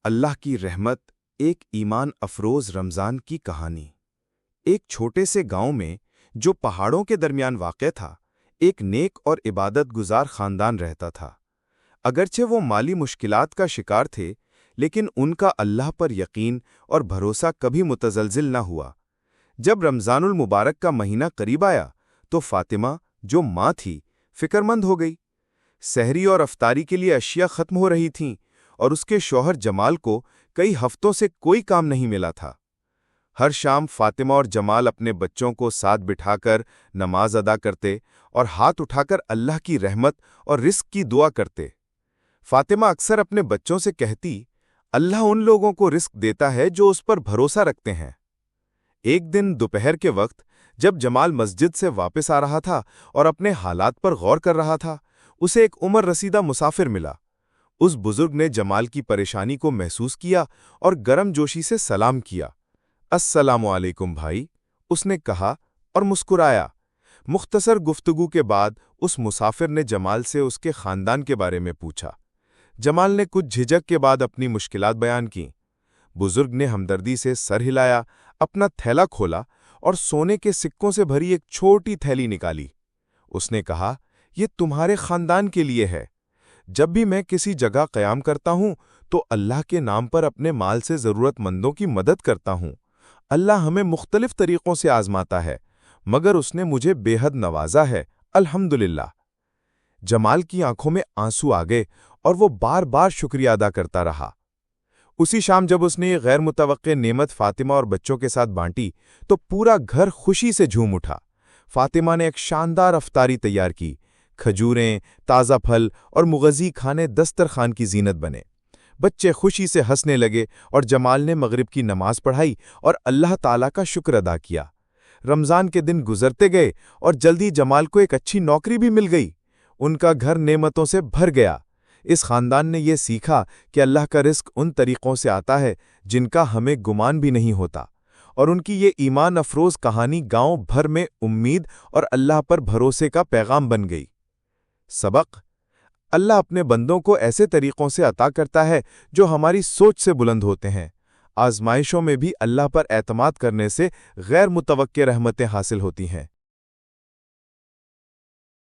اللہ کی رحمت ایک ایمان افروز رمضان کی کہانی۔ ایک چھوٹے سے گاؤں میں جو پہاڑوں کے درمیان واقع تھا، ایک نیک اور عبادت گزار خاندان رہتا تھا۔ اگرچہ وہ مالی مشکلات کا شکار تھے، لیکن ان کا اللہ پر یقین اور بھروسہ کبھی متزلزل نہ ہوا۔ جب رمضان المبارک کا مہینہ قریب آیا تو فاطمہ، جو ماں تھی، فکر مند ہو گئی۔ سحری اور افطاری کے لیے اشیاء ختم ہو رہی تھیں، اور اس کے شوہر جمال کو کئی ہفتوں سے کوئی کام نہیں ملا تھا۔ ہر شام فاطمہ اور جمال اپنے بچوں کو ساتھ بٹھا کر نماز ادا کرتے اور ہاتھ اٹھا کر اللہ کی رحمت اور رزق کی دعا کرتے۔ فاطمہ اکثر اپنے بچوں سے کہتی، اللہ ان لوگوں کو رزق دیتا ہے جو اس پر بھروسہ رکھتے ہیں۔ ایک دن دوپہر کے وقت جب جمال مسجد سے واپس آ رہا تھا اور اپنے حالات پر غور کر رہا تھا، اسے ایک عمر رسیدہ مسافر ملا۔ اس بزرگ نے جمال کی پریشانی کو محسوس کیا اور گرم جوشی سے سلام کیا۔ السلام علیکم بھائی، اس نے کہا اور مسکرایا۔ مختصر گفتگو کے بعد اس مسافر نے جمال سے اس کے خاندان کے بارے میں پوچھا۔ جمال نے کچھ جھجک کے بعد اپنی مشکلات بیان کیں۔ بزرگ نے ہمدردی سے سر ہلایا، اپنا تھیلا کھولا اور سونے کے سکوں سے بھری ایک چھوٹی تھیلی نکالی۔ اس نے کہا، یہ تمہارے خاندان کے لیے ہے۔ جب بھی میں کسی جگہ قیام کرتا ہوں تو اللہ کے نام پر اپنے مال سے ضرورت مندوں کی مدد کرتا ہوں۔ اللہ ہمیں مختلف طریقوں سے آزماتا ہے، مگر اس نے مجھے بے حد نوازا ہے، الحمدللہ۔ جمال کی آنکھوں میں آنسو آ گئے اور وہ بار بار شکریہ ادا کرتا رہا۔ اسی شام جب اس نے یہ غیر متوقع نعمت فاطمہ اور بچوں کے ساتھ بانٹی تو پورا گھر خوشی سے جھوم اٹھا۔ فاطمہ نے ایک شاندار افطاری تیار کی۔ کھجوریں، تازہ پھل اور مغذی کھانے دسترخوان کی زینت بنے۔ بچے خوشی سے ہنسنے لگے اور جمال نے مغرب کی نماز پڑھائی اور اللہ تعالیٰ کا شکر ادا کیا۔ رمضان کے دن گزرتے گئے اور جلدی جمال کو ایک اچھی نوکری بھی مل گئی۔ ان کا گھر نعمتوں سے بھر گیا۔ اس خاندان نے یہ سیکھا کہ اللہ کا رزق ان طریقوں سے آتا ہے جن کا ہمیں گمان بھی نہیں ہوتا، اور ان کی یہ ایمان افروز کہانی گاؤں بھر میں امید اور اللہ پر بھروسے کا پیغام بن گئی۔ سبق: اللہ اپنے بندوں کو ایسے طریقوں سے عطا کرتا ہے جو ہماری سوچ سے بلند ہوتے ہیں۔ آزمائشوں میں بھی اللہ پر اعتماد کرنے سے غیر متوقع رحمتیں حاصل ہوتی ہیں۔